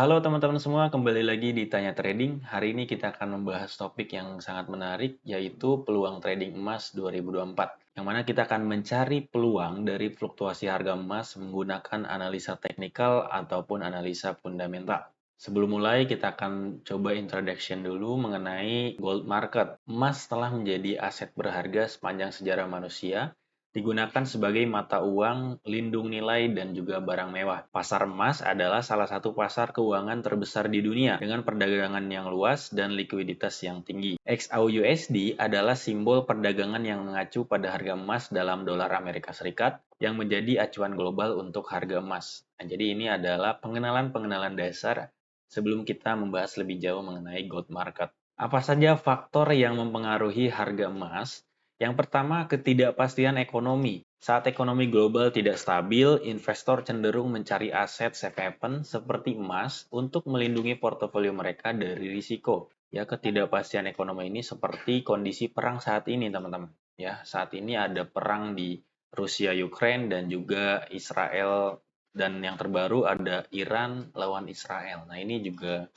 Halo teman-teman semua, kembali lagi di Tanya Trading. Hari ini kita akan membahas topik yang sangat menarik, yaitu peluang trading emas 2024. Yang mana kita akan mencari peluang dari fluktuasi harga emas menggunakan analisa teknikal ataupun analisa fundamental. Sebelum mulai, kita akan coba introduction dulu mengenai gold market. Emas telah menjadi aset berharga sepanjang sejarah manusia, digunakan sebagai mata uang, lindung nilai, dan juga barang mewah. Pasar emas adalah salah satu pasar keuangan terbesar di dunia dengan perdagangan yang luas dan likuiditas yang tinggi. XAUUSD adalah simbol perdagangan yang mengacu pada harga emas dalam dolar Amerika Serikat yang menjadi acuan global untuk harga emas. Nah, jadi ini adalah pengenalan-pengenalan dasar sebelum kita membahas lebih jauh mengenai gold market. Apa saja faktor yang mempengaruhi harga emas? Yang pertama, ketidakpastian ekonomi. Saat ekonomi global tidak stabil, investor cenderung mencari aset safe haven seperti emas untuk melindungi portofolio mereka dari risiko. Ya, ketidakpastian ekonomi ini seperti kondisi perang saat ini, teman-teman. Ya, saat ini ada perang di Rusia, Ukraina, dan juga Israel, dan yang terbaru ada Iran lawan Israel. Nah, ini juga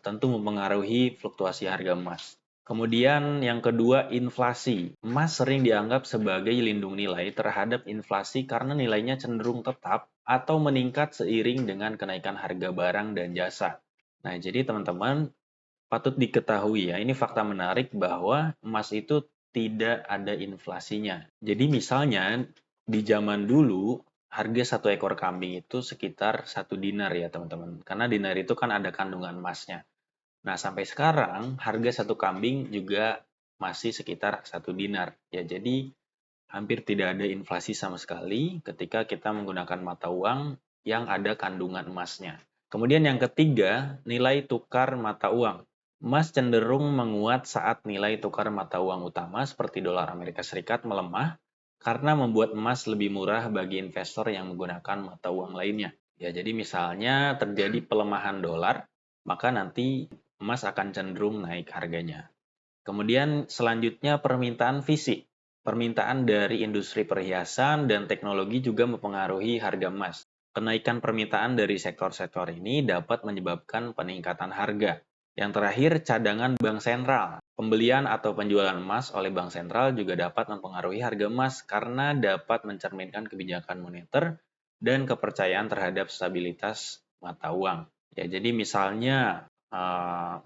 tentu mempengaruhi fluktuasi harga emas. Kemudian yang kedua, inflasi. Emas sering dianggap sebagai lindung nilai terhadap inflasi karena nilainya cenderung tetap atau meningkat seiring dengan kenaikan harga barang dan jasa. Nah, jadi teman-teman patut diketahui ya, ini fakta menarik bahwa emas itu tidak ada inflasinya. Jadi misalnya di zaman dulu harga satu ekor kambing itu sekitar 1 dinar ya teman-teman. Karena dinar itu kan ada kandungan emasnya. Nah, sampai sekarang harga satu kambing juga masih sekitar 1 dinar. Ya, jadi hampir tidak ada inflasi sama sekali ketika kita menggunakan mata uang yang ada kandungan emasnya. Kemudian yang ketiga, nilai tukar mata uang. Emas cenderung menguat saat nilai tukar mata uang utama seperti dolar Amerika Serikat melemah karena membuat emas lebih murah bagi investor yang menggunakan mata uang lainnya. Ya, jadi misalnya terjadi pelemahan dolar, maka nanti emas akan cenderung naik harganya. Kemudian selanjutnya permintaan fisik. Permintaan dari industri perhiasan dan teknologi juga mempengaruhi harga emas. Kenaikan permintaan dari sektor-sektor ini dapat menyebabkan peningkatan harga. Yang terakhir, cadangan bank sentral. Pembelian atau penjualan emas oleh bank sentral juga dapat mempengaruhi harga emas karena dapat mencerminkan kebijakan moneter dan kepercayaan terhadap stabilitas mata uang. Ya, jadi misalnya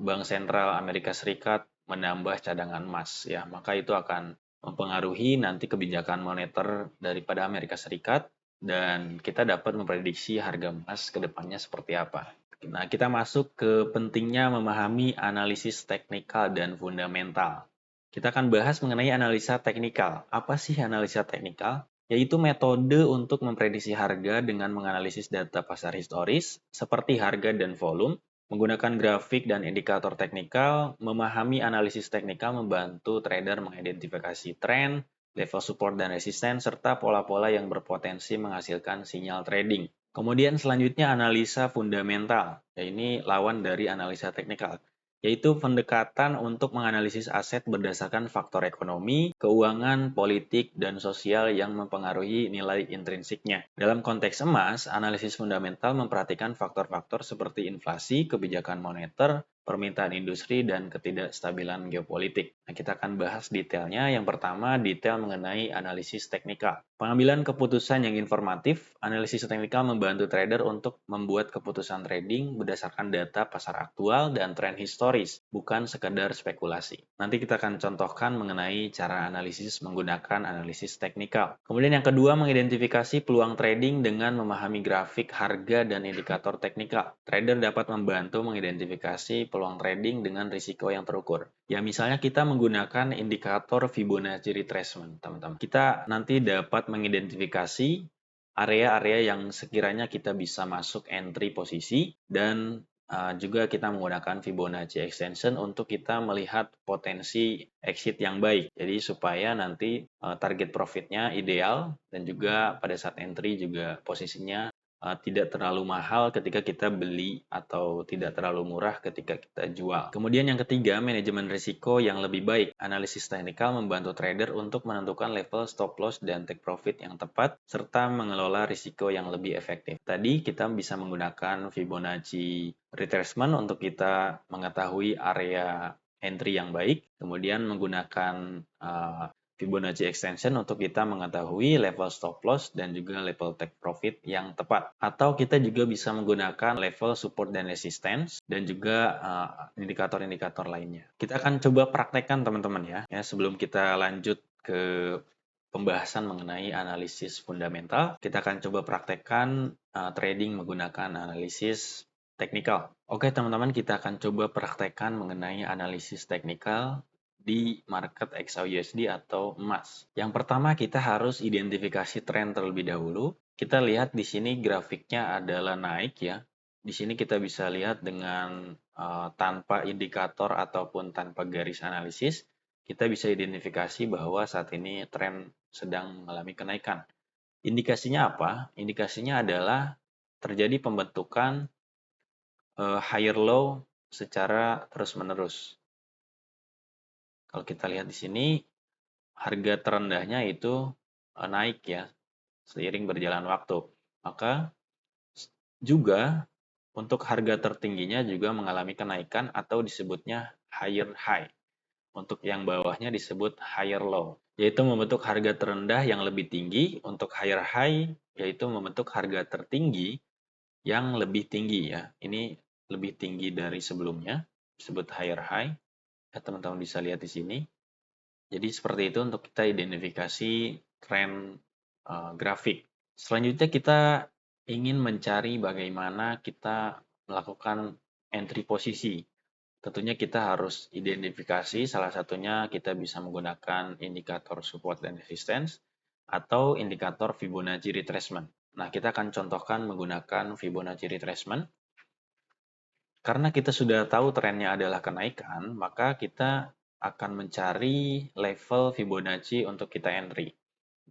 Bank Sentral Amerika Serikat menambah cadangan emas, ya, maka itu akan mempengaruhi nanti kebijakan moneter daripada Amerika Serikat dan kita dapat memprediksi harga emas ke depannya seperti apa. Nah, kita masuk ke pentingnya memahami analisis teknikal dan fundamental. Kita akan bahas mengenai analisa teknikal. Apa sih analisa teknikal? Yaitu metode untuk memprediksi harga dengan menganalisis data pasar historis seperti harga dan volume. Menggunakan grafik dan indikator teknikal, memahami analisis teknikal membantu trader mengidentifikasi tren, level support dan resisten, serta pola-pola yang berpotensi menghasilkan sinyal trading. Kemudian selanjutnya analisa fundamental, ya ini lawan dari analisa teknikal, yaitu pendekatan untuk menganalisis aset berdasarkan faktor ekonomi, keuangan, politik, dan sosial yang mempengaruhi nilai intrinsiknya. Dalam konteks emas, analisis fundamental memperhatikan faktor-faktor seperti inflasi, kebijakan moneter, permintaan industri, dan ketidakstabilan geopolitik. Nah, kita akan bahas detailnya. Yang pertama, detail mengenai analisis teknikal. Pengambilan keputusan yang informatif, analisis teknikal membantu trader untuk membuat keputusan trading berdasarkan data pasar aktual dan tren historis, bukan sekedar spekulasi. Nanti kita akan contohkan mengenai cara analisis menggunakan analisis teknikal. Kemudian yang kedua, mengidentifikasi peluang trading dengan memahami grafik harga dan indikator teknikal. Trader dapat membantu mengidentifikasi peluang trading dengan risiko yang terukur. Ya, misalnya kita menggunakan indikator Fibonacci retracement, teman-teman. Kita nanti dapat mengidentifikasi area-area yang sekiranya kita bisa masuk entry posisi dan juga kita menggunakan Fibonacci extension untuk kita melihat potensi exit yang baik. Jadi supaya nanti target profitnya ideal dan juga pada saat entry juga posisinya tidak terlalu mahal ketika kita beli atau tidak terlalu murah ketika kita jual. Kemudian yang ketiga, manajemen risiko yang lebih baik. Analisis teknikal membantu trader untuk menentukan level stop loss dan take profit yang tepat, serta mengelola risiko yang lebih efektif. Tadi kita bisa menggunakan Fibonacci retracement untuk kita mengetahui area entry yang baik, kemudian menggunakan Fibonacci extension untuk kita mengetahui level stop loss dan juga level take profit yang tepat. Atau kita juga bisa menggunakan level support dan resistance dan juga indikator-indikator lainnya. Kita akan coba praktekkan teman-teman ya. Sebelum kita lanjut ke pembahasan mengenai analisis fundamental, kita akan coba praktekkan trading menggunakan analisis teknikal. Oke teman-teman, kita akan coba praktekkan mengenai analisis teknikal di market XAUUSD atau emas. Yang pertama kita harus identifikasi tren terlebih dahulu. Kita lihat di sini grafiknya adalah naik ya. Di sini kita bisa lihat dengan tanpa indikator ataupun tanpa garis analisis, kita bisa identifikasi bahwa saat ini tren sedang mengalami kenaikan. Indikasinya apa? Indikasinya adalah terjadi pembentukan higher low secara terus-menerus. Kalau kita lihat di sini, harga terendahnya itu naik ya, seiring berjalan waktu. Maka juga untuk harga tertingginya juga mengalami kenaikan atau disebutnya higher high. Untuk yang bawahnya disebut higher low, yaitu membentuk harga terendah yang lebih tinggi. Untuk higher high, yaitu membentuk harga tertinggi yang lebih tinggi ya. Ini lebih tinggi dari sebelumnya, disebut higher high. Ya, teman-teman bisa lihat di sini. Jadi seperti itu untuk kita identifikasi tren grafik. Selanjutnya kita ingin mencari bagaimana kita melakukan entry posisi. Tentunya kita harus identifikasi, salah satunya kita bisa menggunakan indikator support dan resistance atau indikator Fibonacci retracement. Nah, kita akan contohkan menggunakan Fibonacci retracement. Karena kita sudah tahu trennya adalah kenaikan, maka kita akan mencari level Fibonacci untuk kita entry.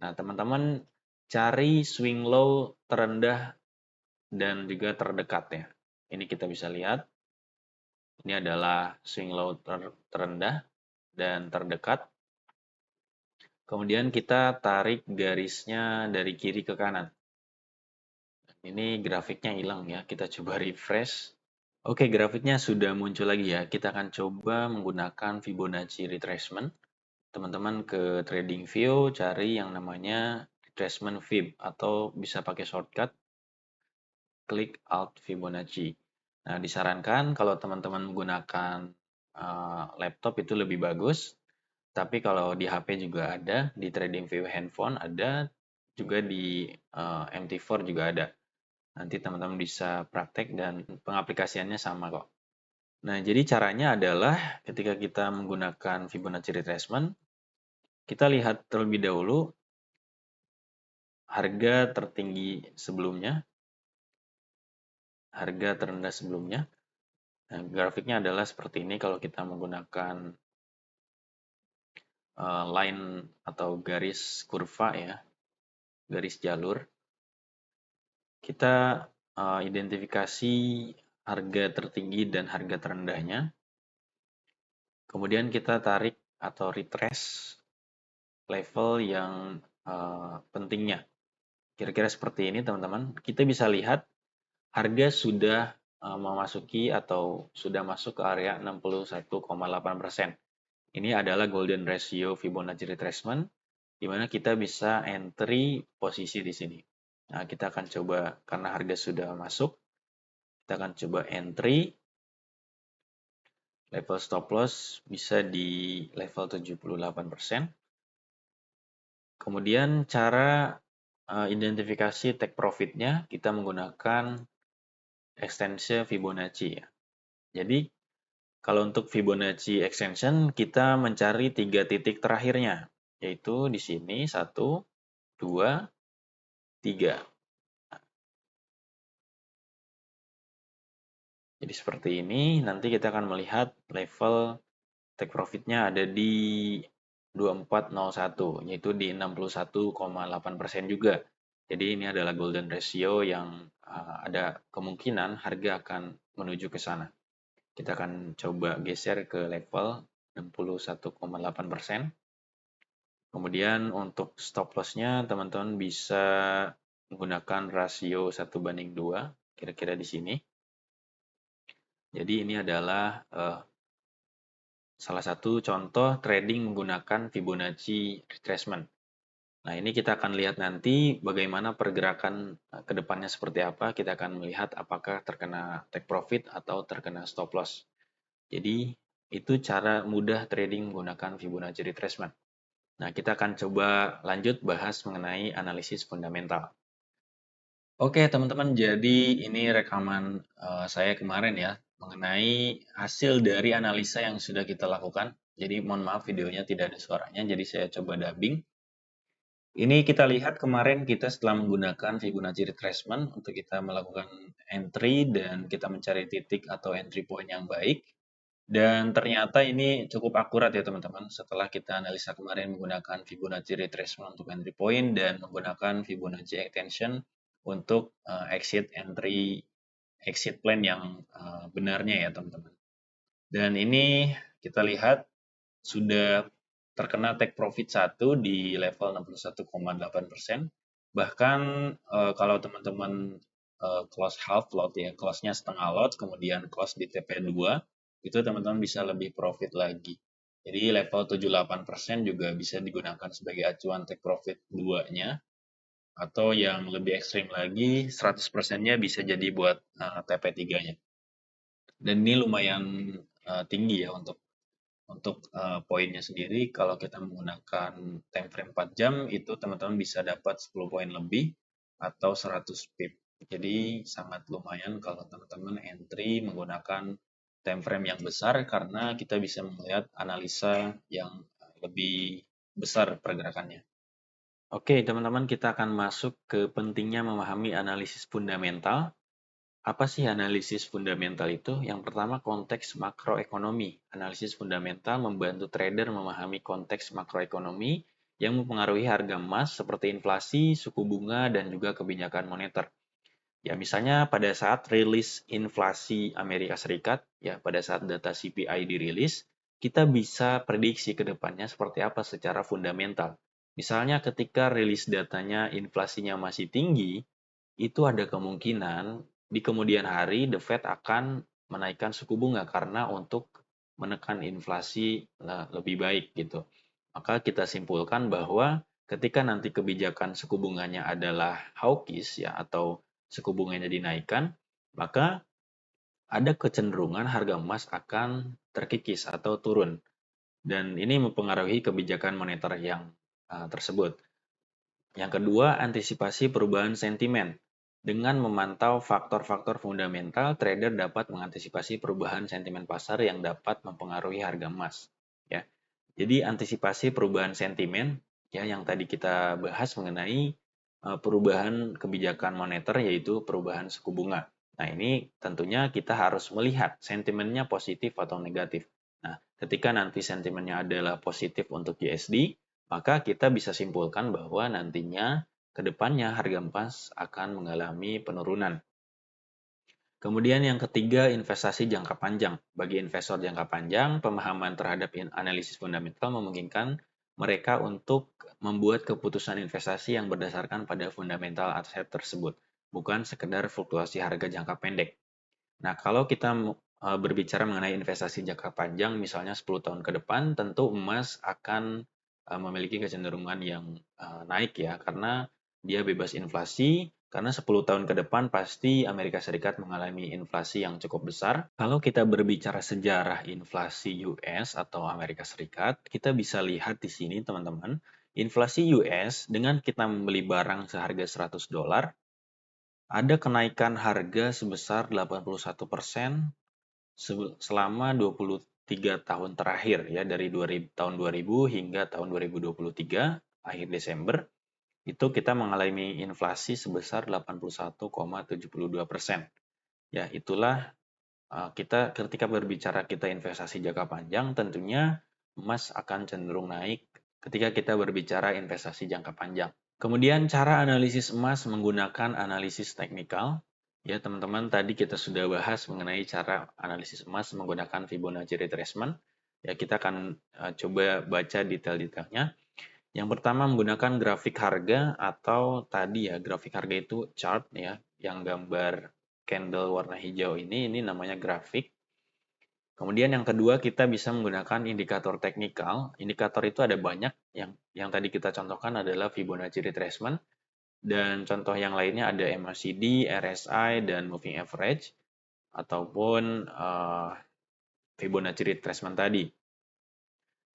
Nah, teman-teman cari swing low terendah dan juga terdekat ya. Ini kita bisa lihat. Ini adalah swing low terendah dan terdekat. Kemudian kita tarik garisnya dari kiri ke kanan. Ini grafiknya hilang ya. Kita coba refresh. Oke, grafiknya sudah muncul lagi ya. Kita akan coba menggunakan Fibonacci retracement. Teman-teman ke TradingView cari yang namanya retracement Fib atau bisa pakai shortcut klik Alt Fibonacci. Nah, disarankan kalau teman-teman menggunakan laptop itu lebih bagus. Tapi kalau di HP juga ada, di TradingView handphone ada, juga di MT4 juga ada. Nanti teman-teman bisa praktek dan pengaplikasiannya sama kok. Nah, jadi caranya adalah ketika kita menggunakan Fibonacci retracement, kita lihat terlebih dahulu harga tertinggi sebelumnya, harga terendah sebelumnya. Nah, grafiknya adalah seperti ini kalau kita menggunakan line atau garis kurva ya, garis jalur. Kita identifikasi harga tertinggi dan harga terendahnya. Kemudian kita tarik atau retrace level yang pentingnya. Kira-kira seperti ini teman-teman. Kita bisa lihat harga sudah memasuki atau sudah masuk ke area 61,8%. Ini adalah golden ratio Fibonacci retracement, di mana kita bisa entry posisi di sini. Nah, kita akan coba, karena harga sudah masuk, kita akan coba entry. Level stop loss bisa di level 78%. Kemudian cara identifikasi take profitnya, kita menggunakan extension Fibonacci ya. Jadi, kalau untuk Fibonacci extension, kita mencari 3 titik terakhirnya, yaitu di sini 1, 2, 3. Jadi seperti ini, nanti kita akan melihat level take profitnya ada di 2401, yaitu di 61,8% juga. Jadi ini adalah golden ratio yang ada kemungkinan harga akan menuju ke sana. Kita akan coba geser ke level 61,8%. Kemudian untuk stop loss-nya teman-teman bisa menggunakan rasio 1:2, kira-kira di sini. Jadi ini adalah salah satu contoh trading menggunakan Fibonacci retracement. Nah, ini kita akan lihat nanti bagaimana pergerakan ke depannya seperti apa. Kita akan melihat apakah terkena take profit atau terkena stop loss. Jadi, itu cara mudah trading menggunakan Fibonacci retracement. Nah, kita akan coba lanjut bahas mengenai analisis fundamental. Oke, teman-teman, jadi ini rekaman saya kemarin ya, mengenai hasil dari analisa yang sudah kita lakukan. Jadi, mohon maaf videonya tidak ada suaranya, jadi saya coba dubbing. Ini kita lihat kemarin kita setelah menggunakan Fibonacci retracement untuk kita melakukan entry dan kita mencari titik atau entry point yang baik. Dan ternyata ini cukup akurat ya teman-teman. Setelah kita analisa kemarin menggunakan Fibonacci retracement untuk entry point dan menggunakan Fibonacci extension untuk exit plan yang benarnya ya teman-teman. Dan ini kita lihat sudah terkena take profit 1 di level 61,8%. Bahkan kalau teman-teman close half lot ya, close-nya setengah lot, kemudian close di TP2, itu teman-teman bisa lebih profit lagi. Jadi level 78% juga bisa digunakan sebagai acuan take profit 2-nya. Atau yang lebih ekstrim lagi, 100%-nya bisa jadi buat TP3-nya. Dan ini lumayan tinggi ya untuk poinnya sendiri. Kalau kita menggunakan time frame 4 jam, itu teman-teman bisa dapat 10 poin lebih atau 100 pip. Jadi sangat lumayan kalau teman-teman entry menggunakan time frame yang besar karena kita bisa melihat analisa yang lebih besar pergerakannya. Oke, teman-teman, kita akan masuk ke pentingnya memahami analisis fundamental. Apa sih analisis fundamental itu? Yang pertama, konteks makroekonomi. Analisis fundamental membantu trader memahami konteks makroekonomi yang mempengaruhi harga emas seperti inflasi, suku bunga, dan juga kebijakan moneter. Ya, misalnya pada saat rilis inflasi Amerika Serikat, ya pada saat data CPI dirilis, kita bisa prediksi ke depannya seperti apa secara fundamental. Misalnya ketika rilis datanya inflasinya masih tinggi, itu ada kemungkinan di kemudian hari The Fed akan menaikkan suku bunga karena untuk menekan inflasi lebih baik gitu. Maka kita simpulkan bahwa ketika nanti kebijakan suku bunganya adalah hawkish ya atau suku bunganya dinaikkan, maka ada kecenderungan harga emas akan terkikis atau turun. Dan ini mempengaruhi kebijakan moneter yang tersebut. Yang kedua, antisipasi perubahan sentimen. Dengan memantau faktor-faktor fundamental, trader dapat mengantisipasi perubahan sentimen pasar yang dapat mempengaruhi harga emas. Ya. Jadi antisipasi perubahan sentimen ya yang tadi kita bahas mengenai perubahan kebijakan moneter yaitu perubahan suku bunga. Nah, ini tentunya kita harus melihat sentimennya positif atau negatif. Nah, ketika nanti sentimennya adalah positif untuk USD, maka kita bisa simpulkan bahwa nantinya ke depannya harga emas akan mengalami penurunan. Kemudian yang ketiga, investasi jangka panjang. Bagi investor jangka panjang, pemahaman terhadap analisis fundamental memungkinkan mereka untuk membuat keputusan investasi yang berdasarkan pada fundamental aset tersebut, bukan sekedar fluktuasi harga jangka pendek. Nah, kalau kita berbicara mengenai investasi jangka panjang, misalnya 10 tahun ke depan, tentu emas akan memiliki kecenderungan yang naik ya, karena dia bebas inflasi, karena 10 tahun ke depan pasti Amerika Serikat mengalami inflasi yang cukup besar. Kalau kita berbicara sejarah inflasi US atau Amerika Serikat, kita bisa lihat di sini teman-teman, inflasi US dengan kita membeli barang seharga $100, ada kenaikan harga sebesar 81% selama 23 tahun terakhir ya dari tahun 2000 hingga tahun 2023 akhir Desember itu kita mengalami inflasi sebesar 81,72%. Ya, itulah kita ketika berbicara kita investasi jangka panjang tentunya emas akan cenderung naik ketika kita berbicara investasi jangka panjang. Kemudian cara analisis emas menggunakan analisis teknikal. Ya, teman-teman, tadi kita sudah bahas mengenai cara analisis emas menggunakan Fibonacci retracement. Ya, kita akan coba baca detail-detailnya. Yang pertama menggunakan grafik harga atau tadi ya, grafik harga itu chart ya, yang gambar candle warna hijau ini namanya grafik. Kemudian yang kedua kita bisa menggunakan indikator teknikal. Indikator itu ada banyak, yang tadi kita contohkan adalah Fibonacci retracement. Dan contoh yang lainnya ada MACD, RSI, dan Moving Average, ataupun Fibonacci retracement tadi.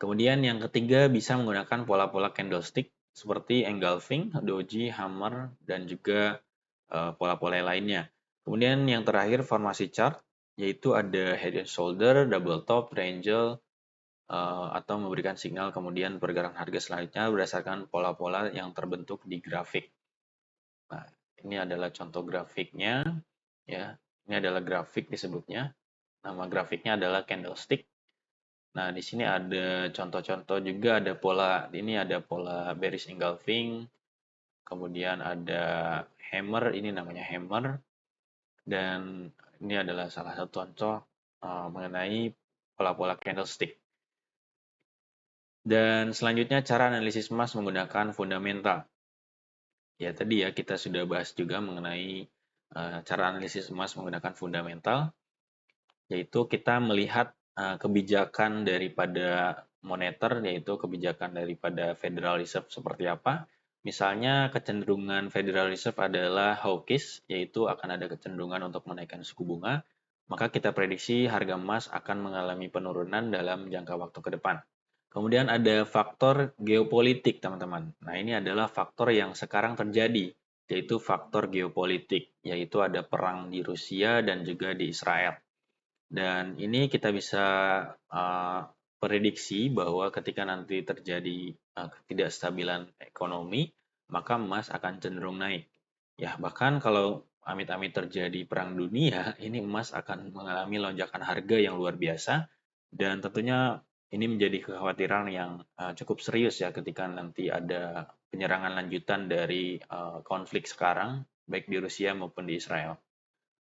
Kemudian yang ketiga bisa menggunakan pola-pola candlestick seperti engulfing, doji, hammer, dan juga pola-pola lainnya. Kemudian yang terakhir formasi chart, yaitu ada head and shoulder, double top, triangle, atau memberikan sinyal kemudian pergerakan harga selanjutnya berdasarkan pola-pola yang terbentuk di grafik. Nah, ini adalah contoh grafiknya, ya. Ini adalah grafik disebutnya. Nama grafiknya adalah candlestick. Nah, di sini ada contoh-contoh juga, ada pola, ini ada pola bearish engulfing, kemudian ada hammer, ini namanya hammer, dan ini adalah salah satu contoh mengenai pola-pola candlestick. Dan selanjutnya cara analisis emas menggunakan fundamental. Ya, tadi ya kita sudah bahas juga mengenai cara analisis emas menggunakan fundamental, yaitu kita melihat kebijakan daripada moneter, yaitu kebijakan daripada Federal Reserve seperti apa. Misalnya kecenderungan Federal Reserve adalah hawkish, yaitu akan ada kecenderungan untuk menaikkan suku bunga, maka kita prediksi harga emas akan mengalami penurunan dalam jangka waktu ke depan. Kemudian ada faktor geopolitik, teman-teman. Nah, ini adalah faktor yang sekarang terjadi, yaitu faktor geopolitik, yaitu ada perang di Rusia dan juga di Israel. Dan ini kita bisa prediksi bahwa ketika nanti terjadi ketidakstabilan ekonomi, maka emas akan cenderung naik. Ya, bahkan kalau amit-amit terjadi perang dunia, ini emas akan mengalami lonjakan harga yang luar biasa, dan tentunya ini menjadi kekhawatiran yang cukup serius ya ketika nanti ada penyerangan lanjutan dari konflik sekarang, baik di Rusia maupun di Israel.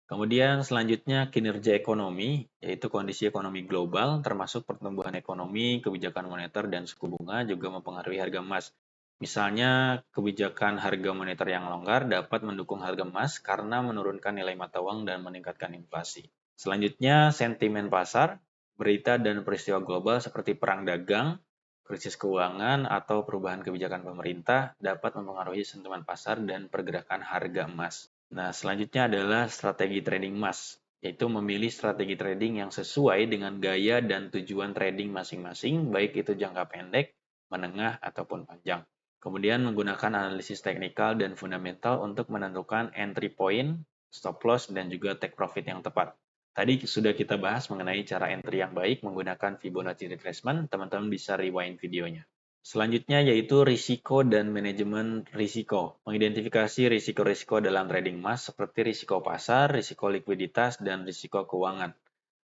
Kemudian selanjutnya kinerja ekonomi, yaitu kondisi ekonomi global, termasuk pertumbuhan ekonomi, kebijakan moneter, dan suku bunga juga mempengaruhi harga emas. Misalnya, kebijakan harga moneter yang longgar dapat mendukung harga emas karena menurunkan nilai mata uang dan meningkatkan inflasi. Selanjutnya, sentimen pasar, berita dan peristiwa global seperti perang dagang, krisis keuangan, atau perubahan kebijakan pemerintah dapat mempengaruhi sentimen pasar dan pergerakan harga emas. Nah, selanjutnya adalah strategi trading emas, yaitu memilih strategi trading yang sesuai dengan gaya dan tujuan trading masing-masing, baik itu jangka pendek, menengah, ataupun panjang. Kemudian menggunakan analisis teknikal dan fundamental untuk menentukan entry point, stop loss, dan juga take profit yang tepat. Tadi sudah kita bahas mengenai cara entry yang baik menggunakan Fibonacci retracement, teman-teman bisa rewind videonya. Selanjutnya yaitu risiko dan manajemen risiko. Mengidentifikasi risiko-risiko dalam trading emas seperti risiko pasar, risiko likuiditas, dan risiko keuangan.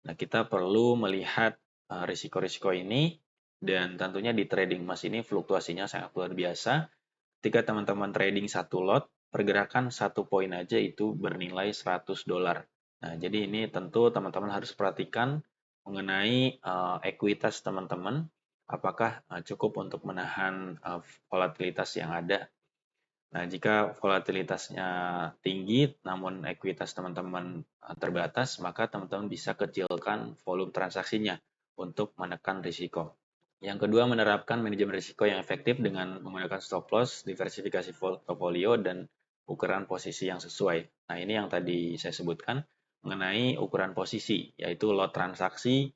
Nah, kita perlu melihat risiko-risiko ini, dan tentunya di trading emas ini fluktuasinya sangat luar biasa. Ketika teman-teman trading satu lot, pergerakan satu poin aja itu bernilai $100. Nah, jadi ini tentu teman-teman harus perhatikan mengenai ekuitas teman-teman, apakah cukup untuk menahan volatilitas yang ada. Nah, jika volatilitasnya tinggi namun ekuitas teman-teman terbatas, maka teman-teman bisa kecilkan volume transaksinya untuk menekan risiko. Yang kedua, menerapkan manajemen risiko yang efektif dengan menggunakan stop loss, diversifikasi portofolio, dan ukuran posisi yang sesuai. Nah, ini yang tadi saya sebutkan mengenai ukuran posisi, yaitu lot transaksi,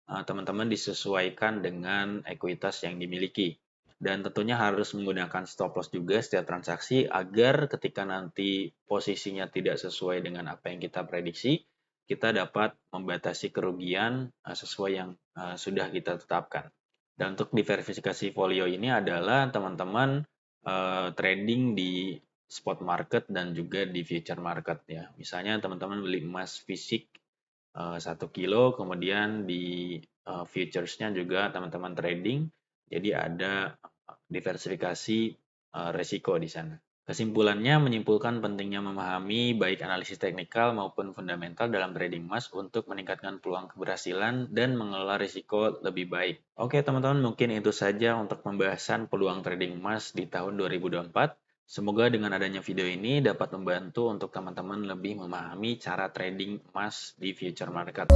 teman-teman disesuaikan dengan ekuitas yang dimiliki. Dan tentunya harus menggunakan stop loss juga setiap transaksi agar ketika nanti posisinya tidak sesuai dengan apa yang kita prediksi, kita dapat membatasi kerugian sesuai yang sudah kita tetapkan. Dan untuk diversifikasi folio ini adalah teman-teman trading di spot market dan juga di future market ya. Misalnya teman-teman beli emas fisik 1 kilo, kemudian di futuresnya juga teman-teman trading. Jadi ada diversifikasi resiko di sana. Kesimpulannya menyimpulkan pentingnya memahami baik analisis teknikal maupun fundamental dalam trading emas untuk meningkatkan peluang keberhasilan dan mengelola risiko lebih baik. Oke teman-teman, mungkin itu saja untuk pembahasan peluang trading emas di tahun 2024. Semoga dengan adanya video ini dapat membantu untuk teman-teman lebih memahami cara trading emas di future market.